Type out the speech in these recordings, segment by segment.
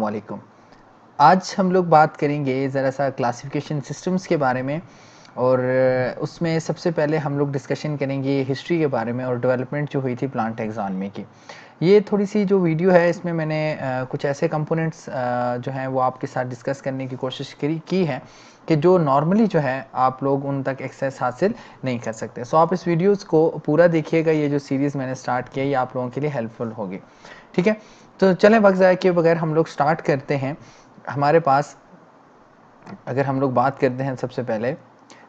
वालेकुम। आज हम लोग बात करेंगे ज़रा सा क्लासिफिकेशन सिस्टम्स के बारे में और उसमें सबसे पहले हम लोग डिस्कशन करेंगे हिस्ट्री के बारे में और डेवलपमेंट जो हुई थी प्लांट टैक्सोनॉमी की। ये थोड़ी सी जो वीडियो है इसमें मैंने कुछ ऐसे कंपोनेंट्स जो हैं वो आपके साथ डिस्कस करने की कोशिश की है कि जो नॉर्मली जो है आप लोग उन तक एक्सेस हासिल नहीं कर सकते। सो आप इस वीडियोस को पूरा देखिएगा, ये जो सीरीज़ मैंने स्टार्ट किया ये आप लोगों के लिए हेल्पफुल होगी। ठीक है, तो चलें वक्त ज़ाया किए बगैर हम लोग स्टार्ट करते हैं। हमारे पास अगर हम लोग बात करते हैं सबसे पहले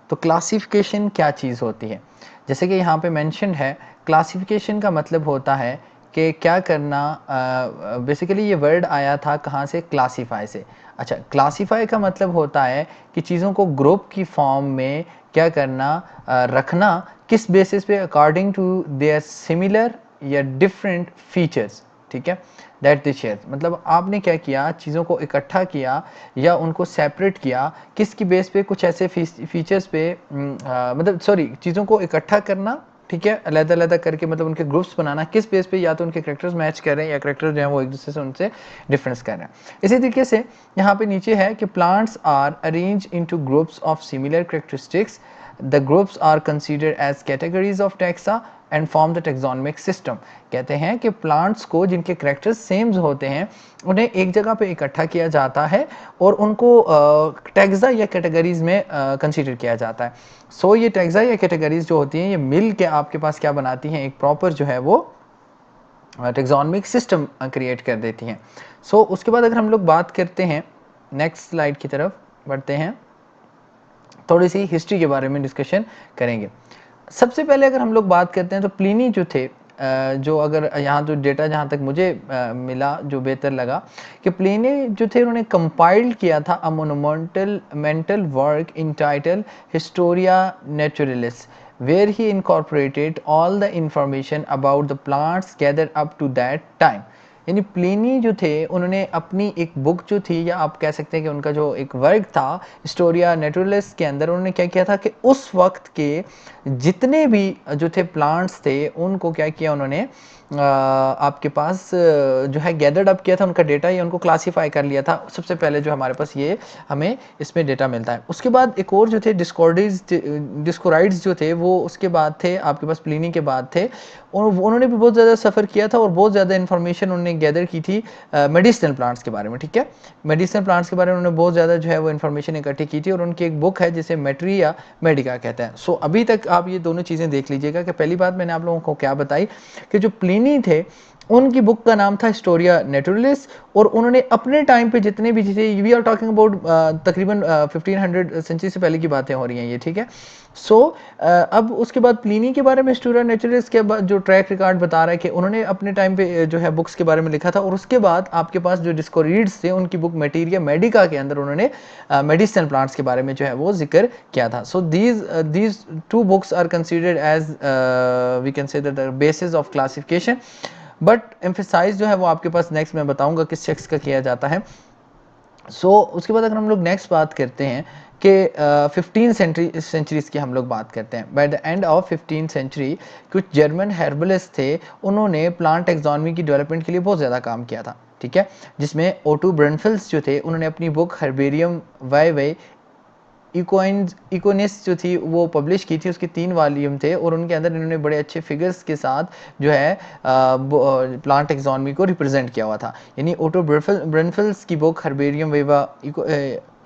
तो क्लासिफिकेशन क्या चीज़ होती है। जैसे कि यहाँ पे मेंशन है, क्लासिफिकेशन का मतलब होता है कि क्या करना। बेसिकली ये वर्ड आया था कहाँ से, क्लासीफाई से। अच्छा, क्लासीफाई का मतलब होता है कि चीज़ों को ग्रुप की फॉर्म में क्या करना, रखना, किस बेसिस पे, अकॉर्डिंग टू देयर सिमिलर या डिफरेंट फीचर्स। ठीक है, दैट द शेयर मतलब आपने क्या किया, चीज़ों को इकट्ठा किया या उनको सेपरेट किया, किसकी बेस पे, कुछ ऐसे फीचर्स पे, मतलब सॉरी, चीज़ों को इकट्ठा करना, ठीक है, अलग-अलग करके मतलब उनके ग्रुप्स बनाना, किस बेस पे, या तो उनके कैरेक्टर्स मैच कर रहे हैं या कैरेक्टर जो है वो एक दूसरे से उनसे डिफरेंस कर रहे हैं। इसी तरीके से यहाँ पे नीचे है कि plants are arrange into groups of similar characteristics, the groups are considered as categories of taxa and form the taxonomic system. कहते हैं कि प्लांट्स को जिनके कैरेक्टर्स सेम होते हैं उन्हें एक जगह पे इकट्ठा किया जाता है और उनको टैक्सा या कैटेगरीज में कंसीडर किया जाता है। सो ये टैक्सा या कैटेगरीज जो होती हैं ये मिल के आपके पास क्या बनाती हैं, एक प्रॉपर जो है वो टैक्सोनॉमिक सिस्टम क्रिएट कर देती हैं। सो उसके बाद अगर हम लोग बात करते हैं, नेक्स्ट स्लाइड की तरफ बढ़ते हैं, थोड़ी सी हिस्ट्री के बारे में डिस्कशन करेंगे। सबसे पहले अगर हम लोग बात करते हैं तो प्लिनी जो थे, जो अगर यहाँ जो डेटा जहाँ तक मुझे मिला, जो बेहतर लगा कि प्लिनी जो थे उन्होंने कंपाइल्ड किया था a monumental work in title Historia Naturalis, where he incorporated all the information about the plants gathered up to that time। यानी प्लिनी जो थे उन्होंने अपनी एक बुक जो थी, या आप कह सकते हैं कि उनका जो एक वर्क था हिस्टोरिया नेचुरलिस के अंदर, उन्होंने क्या किया था कि उस वक्त के जितने भी जो थे प्लांट्स थे उनको क्या किया उन्होंने, आपके पास जो है गैदर्ड अप किया था उनका डेटा, या उनको क्लासीफाई कर लिया था। सबसे पहले जो हमारे पास ये हमें इसमें डेटा मिलता है। उसके बाद एक और जो थे डिस्कोराइड्स जो थे वो उसके बाद थे, आपके पास प्लिनी के बाद थे, और उन्होंने भी बहुत ज़्यादा सफ़र किया था और बहुत ज़्यादा इन्फॉर्मेशन उन्होंने गैदर की थी मेडिसिनल प्लांट्स के बारे में। ठीक है, मेडिसिनल प्लांट्स के बारे में उन्होंने बहुत ज़्यादा जो है वो इन्फॉर्मेशन इकट्ठी की थी और उनकी एक बुक है जिसे मेट्रिया मेडिका कहते हैं। सो अभी तक आप ये दोनों चीज़ें देख लीजिएगा कि पहली बात मैंने आप लोगों को क्या बताई कि जो प्लिनी थे उनकी बुक का नाम था हिस्टोरिया नेचुरलिस, और उन्होंने अपने टाइम पे जितने भी थे, वी आर टॉकिंग अबाउट तकरीबन 1500 सेंचुरी से पहले की बातें हो रही हैं ये। ठीक है, सो अब उसके बाद प्लिनी के बारे में हिस्टोरिया नेचुरलिस के बाद जो ट्रैक रिकॉर्ड बता रहा है कि उन्होंने अपने टाइम पे जो है बुक्स के बारे में लिखा था, और उसके बाद आपके पास जो डिस्कोरीड्स थे उनकी बुक मेटीरिया मेडिका के अंदर उन्होंने मेडिसिनल प्लांट्स के बारे में जो है वो जिक्र किया था। So these two books are considered as we can say the basis of classification, but emphasize जो है वो आपके पास नेक्स्ट मैं बताऊंगा किस शख्स का किया जाता है। सो उसके बाद अगर हम लोग नेक्स्ट बात करते हैं कि 15 सेंचुरीज की हम लोग बात करते हैं। By the end of 15 century कुछ जर्मन हर्बलिस्ट थे, उन्होंने प्लांट टैक्सोनॉमी की डेवलपमेंट के लिए बहुत ज़्यादा काम किया था। ठीक है, जिसमें ओटो ब्रनफिल्स जो थे उन्होंने अपनी बुक हर्बेरियम वाई इकोनिस जो थी वो पब्लिश की थी, उसके 3 वॉल्यूम थे और उनके अंदर इन्होंने बड़े अच्छे फिगर्स के साथ जो है प्लांट टैक्सोनॉमी को रिप्रेजेंट किया हुआ था। यानी ओटो ब्रनफिल्स की बुक हर्बेरियम वेवा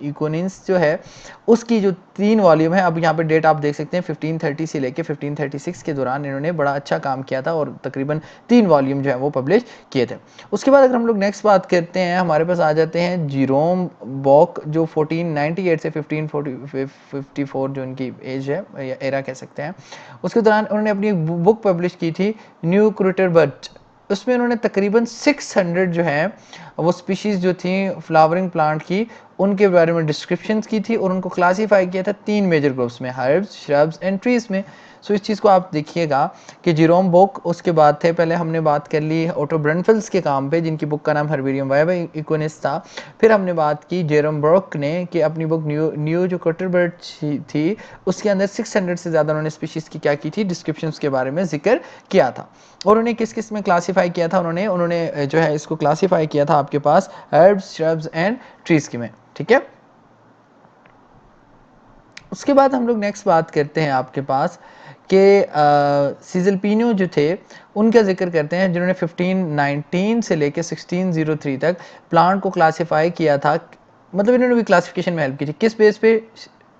इकोनिस जो है उसकी जो 3 वॉल्यूम है, अब यहाँ पे डेट आप देख सकते हैं 1530 से लेके 1536 के दौरान इन्होंने बड़ा अच्छा काम किया था और तकरीबन 3 वॉल्यूम जो है वो पब्लिश किए थे। उसके बाद अगर हम लोग नेक्स्ट बात करते हैं, हमारे पास आ जाते हैं जीरोम बॉक जो 1498 से 1554 जो उनकी एज है या एरा कह सकते हैं, उसके दौरान उन्होंने अपनी बुक पब्लिश की थी न्यू क्रूटरबर्ट। उसमें उन्होंने तकरीबन 600 जो है वो स्पीशीज़ जो थी फ्लावरिंग प्लांट की उनके बारे में डिस्क्रिप्शंस की थी और उनको क्लासीफाई किया था 3 मेजर ग्रुप्स में, हर्ब्स, श्रब्स एंड ट्रीज में। सो इस चीज़ को आप देखिएगा कि जेरोम बोक उसके बाद थे, पहले हमने बात कर ली ओटो ब्रनफेल्स के काम पे जिनकी बुक का नाम हर्बेरियम वाइवा इकोनिस था। फिर हमने बात की जेरोम ब्रोक ने कि अपनी बुक न्यू जो कटरबर्ड थी उसके अंदर 600 से ज़्यादा उन्होंने स्पीशीज़ की क्या की थी, डिस्क्रिप्शंस के बारे में जिक्र किया था। और उन्होंने किस किस में क्लासीफाई किया था, उन्होंने जो है इसको क्लासीफाई किया था आपके पास हर्ब्स, श्रब्स एंड ट्रीज के में, ठीक है। उसके बाद हम लोग नेक्स्ट बात करते हैं आपके पास कि सीजलपिनो जो थे उनका जिक्र करते हैं जिन्होंने 1519 से लेके 1603 तक प्लांट को क्लासीफाई किया था। मतलब इन्होंने भी क्लासिफिकेशन में हेल्प की थी, किस बेस पे,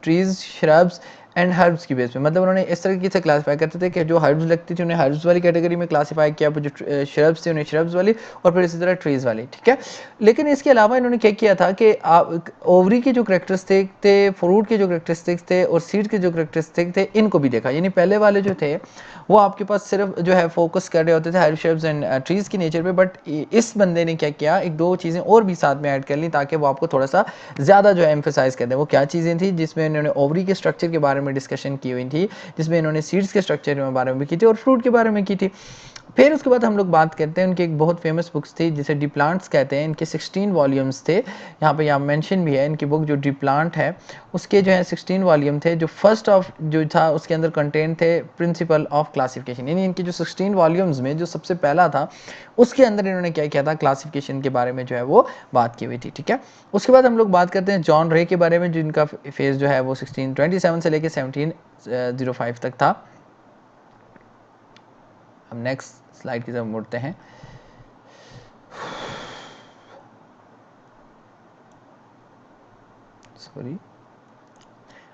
ट्रीज, श्रब्स एंड हर्ब्स की बेस पे। मतलब उन्होंने इस तरीके से क्लासीफाई करते थे कि जो हर्ब्स लगती थी उन्हें हर्ब्स वाली कैटेगरी में क्लासीफाई किया, जो श्रब्स थे उन्हें श्रब्स वाली, और फिर इसी तरह ट्रीज वाली, ठीक है। लेकिन इसके अलावा इन्होंने क्या किया था कि ओवरी के जो करेक्टरिस्टिक थे, फ्रूट के जो करेक्टरिस्टिक्स थे और सीड के जो करेक्टरिस्टिक थे इनको भी देखा। यानी पहले वाले जो थे वो आपके पास सिर्फ जो है फोकस कर रहे होते थे हर्ब, श्रब्स एंड ट्रीज की नेचर पे, बट इस बंदे ने क्या किया, एक दो चीज़ें और भी साथ में ऐड कर ली ताकि वो आपको थोड़ा सा ज़्यादा जो है एम्फेसाइज कर दें। वो क्या चीज़ें थी जिसमें इन्होंने ओवरी के स्ट्रक्चर के बारे में डिस्कशन की हुई थी, जिसमें इन्होंने सीड्स के स्ट्रक्चर के बारे में भी की थी और फ्रूट के बारे में की थी। फिर उसके बाद हम लोग बात करते हैं उनकी एक बहुत फेमस बुक्स थी जिसे डी प्लांट्स कहते हैं। इनके 16 वॉल्यूम्स थे, यहाँ पे यहाँ मेंशन भी है। इनकी बुक जो डी प्लांट है उसके जो है 16 वॉल्यूम थे। जो फर्स्ट ऑफ जो था उसके अंदर कंटेंट थे प्रिंसिपल ऑफ क्लासिफिकेशन, यानी इनके जो 16 वॉल्यूम्स में जो सबसे पहला था उसके अंदर इन्होंने क्या किया था, क्लासिफिकेशन के बारे में जो है वो बात की हुई थी, ठीक है। उसके बाद हम लोग बात करते हैं जॉन रे के बारे में, जिनका फेज जो है वो 1627 से लेकर 1705 तक था। हम नेक्स्ट स्लाइड की तरफ मुड़ते हैं। सॉरी,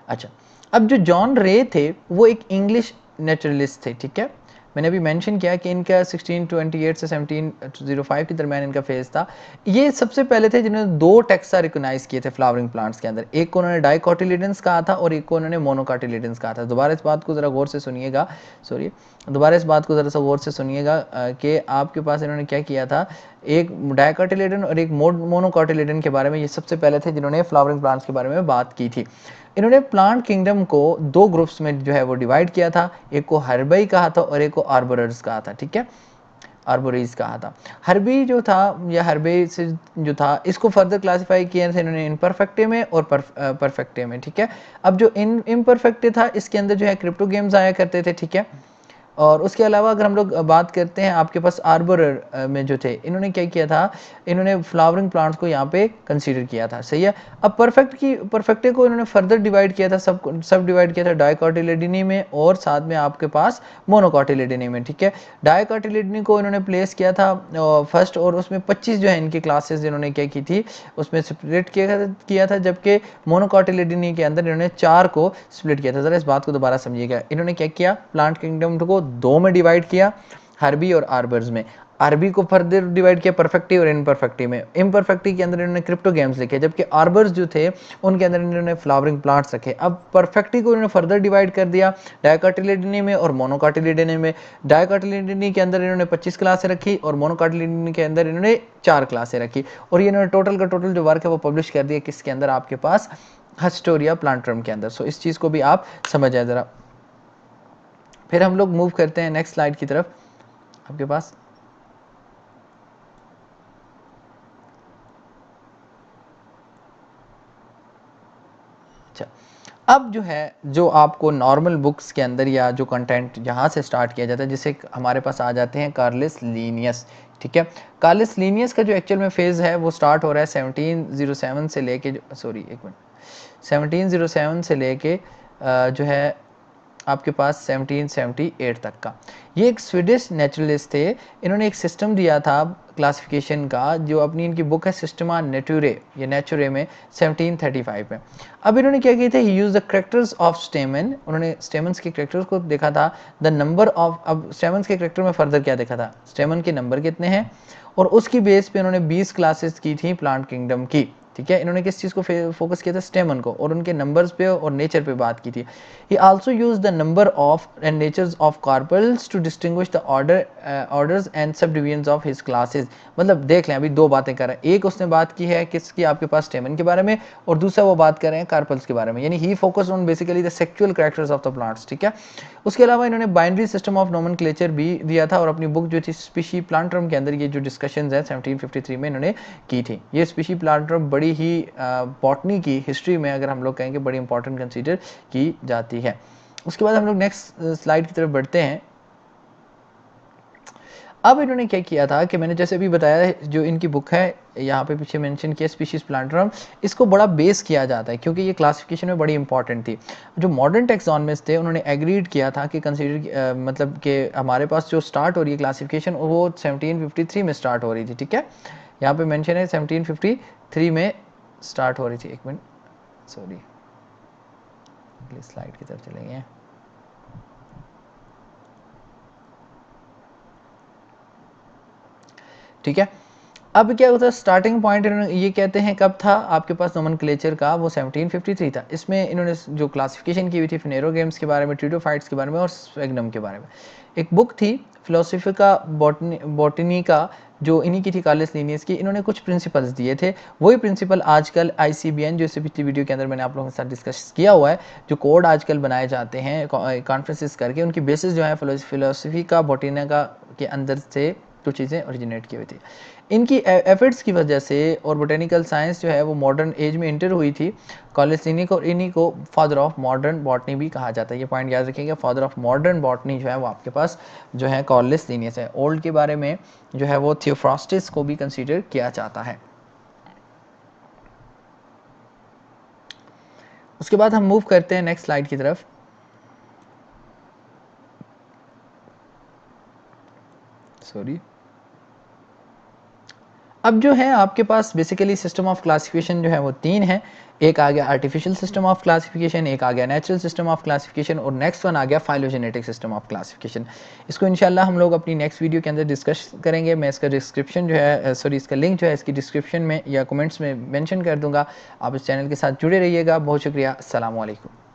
अच्छा, अब जो जॉन रे थे वो एक इंग्लिश नेचुरलिस्ट थे, ठीक है। मैंने अभी मेंशन किया कि इनका 1628 से 1705 के दरमियान इनका फेज था। ये सबसे पहले थे जिन्होंने दो टेक्सा रिकॉग्नाइज किए थे फ्लावरिंग प्लांट्स के अंदर। एक को उन्होंने डाइकोटिलिडेंस कहा था और एक को उन्होंने मोनोकोटिलिडेंस कहा था। दोबारा इस बात को ज़रा गौर से सुनिएगा, सॉरी, दोबारा इस बात को ज़रा सा गौर से सुनिएगा कि आपके पास इन्होंने क्या किया था, एक डाइकोटिलिडन और एक मोनोकोटिलिडन के बारे में ये सबसे पहले थे जिन्होंने फ्लावरिंग प्लांट्स के बारे में बात की थी। इन्होंने प्लांट किंगडम को दो ग्रुप्स में जो है वो डिवाइड किया था, एक को हर्बई कहा था और एक को आर्बोरर्स कहा था, ठीक है, आर्बोरीज कहा था। हर्बी जो था या हर्बे से जो था इसको फर्दर क्लासिफाई किया था इन्होंने इनपरफेक्टे में और परफेक्टे में, ठीक है। अब जो इनपरफेक्टे था इसके अंदर जो है क्रिप्टो गेम्स आया करते थे, ठीक है। और उसके अलावा अगर हम लोग बात करते हैं आपके पास आर्बोरर में जो थे, इन्होंने क्या किया था, इन्होंने फ्लावरिंग प्लांट्स को यहाँ पे कंसीडर किया था, सही है। अब परफेक्टे को इन्होंने फर्दर डिवाइड किया था, सब डिवाइड किया था डाइकोटिलिडनी में और साथ में आपके पास मोनोकोटिलिडनी में, ठीक है। डाइकोटिलिडनी को इन्होंने प्लेस किया था फर्स्ट और उसमें 25 जो है इनकी क्लासेस इन्होंने क्या की थी उसमें स्प्लिट किया था, जबकि मोनोकोटिलिडनी के अंदर इन्होंने 4 को स्प्लिट किया था। जरा इस बात को दोबारा समझिएगा। इन्होंने क्या किया, प्लांट किंगडम को दो में डिवाइड किया, हर्बी और आर्बर्स में। आरबी को फर्दर डिवाइड किया परफेक्टी और इनपरफेक्टी में। इनपरफेक्टी के अंदर इन्होंने क्रिप्टो गेम्स लिखे, जबकि आर्बर्स जो थे उनके अंदर इन्होंने फ्लावरिंग प्लांट्स रखे। अब परफेक्टी को इन्होंने फर्दर डिवाइड कर दिया डाइकोटिलिडनी में और मोनोकोटिलिडनी में। डाइकोटिलिडनी के अंदर इन्होंने 25 क्लासें रखी और मोनोकोटिलिडनी के अंदर इन्होंने 4 क्लासें रखी। और ये इन्होंने टोटल का टोटल जो वर्क है वो पब्लिश कर दिया किसके अंदर, आपके पास हिस्टोरिया प्लांटरम के अंदर। सो इस चीज़ को भी आप समझ आए ज़रा। फिर हम लोग मूव करते हैं नेक्स्ट स्लाइड की तरफ। आपके पास अच्छा, अब जो है जो आपको नॉर्मल बुक्स के अंदर या जो कंटेंट जहाँ से स्टार्ट किया जाता है, जैसे हमारे पास आ जाते हैं कार्लिस लीनियस, ठीक है। कार्लिस लीनियस का जो एक्चुअल में फेज़ है वो स्टार्ट हो रहा है 1707 से लेके, सॉरी एक मिनट, 1707 से लेके जो है आपके पास 1778 तक का। ये एक स्वीडिश नेचुरलिस्ट थे। इन्होंने एक सिस्टम दिया था क्लासिफिकेशन का, जो अपनी इनकी बुक है सिस्टमा नेटुरे या नेचुरे में 1735 में। अब इन्होंने क्या किया था, he use the characters of stamen. उन्होंने स्टेमन्स के करेक्टर्स को देखा था, द नंबर ऑफ, अब स्टेमन्स के करेक्टर में फर्दर क्या देखा था, स्टेमन के नंबर कितने हैं, और उसकी बेस पे उन्होंने 20 क्लासेस की थी प्लांट किंगडम की, ठीक है। इन्होंने किस चीज़ को फोकस किया था, स्टेमन को, और उनके नंबर्स पे और नेचर पे बात की थी। He also use the number of and natures of carpels to distinguish the orders and subdivision of his classes. मतलब देख लें, अभी दो बातें कर रहे हैं, एक उसने बात की है किसकी, आपके पास स्टेमन के बारे में, और दूसरा वो बात कर रहे हैं कार्पल्स के बारे में, यानी he focus on basically the sexual characters of the plants, ठीक है। उसके अलावा इन्होंने बाइनरी सिस्टम ऑफ नोमेनक्लेचर भी दिया था, और अपनी बुक जो थी स्पीशी प्लांटरम के अंदर ये जो डिस्कशंस हैं 1753 में इन्होंने की थी। ये स्पीशी प्लांटरम बड़ी ही बॉटनी की हिस्ट्री में अगर हम लोग कहेंगे बड़ी इंपॉर्टेंट कंसीडर की जाती है। उसके बाद हम लोग नेक्स्ट स्लाइड की तरफ बढ़ते हैं। अब इन्होंने क्या किया था कि मैंने जैसे अभी बताया, जो इनकी बुक है यहाँ पे पीछे मेंशन किया स्पीशीज प्लांटरम, इसको बड़ा बेस किया जाता है क्योंकि ये क्लासिफिकेशन में बड़ी इंपॉर्टेंट थी। जो मॉडर्न टेक्सोनॉमिस्ट थे उन्होंने एग्रीड किया था कि कंसीडर मतलब कि हमारे पास जो स्टार्ट हो रही है क्लासिफिकेशन वो 1753 में स्टार्ट हो रही थी, ठीक है। यहाँ पे मेंशन है 1753 में स्टार्ट हो रही थी। एक मिनट, सॉरी, अगली स्लाइड की तरफ चलेंगे। ठीक है। अब क्या होता है, स्टार्टिंग पॉइंट इन्होंने ये कहते हैं कब था आपके पास नोमेनक्लेचर का, वो 1753 था। इसमें इन्होंने जो क्लासिफिकेशन की हुई थी फिनेरोगेम्स के बारे में, ट्रिडोफाइट्स के बारे में और स्फेग्नम के बारे में। एक बुक थी फिलोसफिका बॉटनी का, जो इन्हीं की थी कार्लस लिनियस की। इन्होंने कुछ प्रिंसिपल्स दिए थे, वही प्रिंसिपल आजकल ICBN, जो इससे पिछली वीडियो के अंदर मैंने आप लोगों के साथ डिस्कस किया हुआ है, जो कोड आजकल बनाए जाते हैं कॉन्फ्रेंसेस करके, उनकी बेसिस जो है फिलोसफी का बॉटनिका के अंदर से कुछ चीज़ें ओरिजिनेट की हुई थी। इनकी एफर्ट्स की वजह से और बोटेनिकल साइंस जो है वो मॉडर्न एज में इंटर हुई थी। कार्लस लिनियस को, इन्हीं को फादर ऑफ मॉडर्न बॉटनी भी कहा जाता है। ये पॉइंट याद रखिएगा, फादर ऑफ मॉडर्न बॉटनी जो है वो आपके पास जो है कार्लस लिनियस है। ओल्ड के बारे में जो है वो थियोफ्रास्टिस को भी कंसीडर किया जाता है। उसके बाद हम मूव करते हैं नेक्स्ट स्लाइड की तरफ। सॉरी, अब जो है आपके पास बेसिकली सिस्टम ऑफ क्लासिफिकेशन जो है वो तीन है। एक आ गया आर्टिफिशियल सिस्टम ऑफ क्लासिफिकेशन, एक आ गया नेचुरल सिस्टम ऑफ क्लासिफिकेशन, और नेक्स्ट वन आ गया फाइलोजेनेटिक सिस्टम ऑफ क्लासिफिकेशन। इसको इंशाल्लाह हम लोग अपनी नेक्स्ट वीडियो के अंदर डिस्कस करेंगे। मैं इसका डिस्क्रिप्शन जो है सॉरी इसका लिंक जो है इसकी डिस्क्रिप्शन में या कमेंट्स में मेंशन कर दूंगा। आप इस चैनल के साथ जुड़े रहिएगा। बहुत शुक्रिया। अस्सलाम वालेकुम।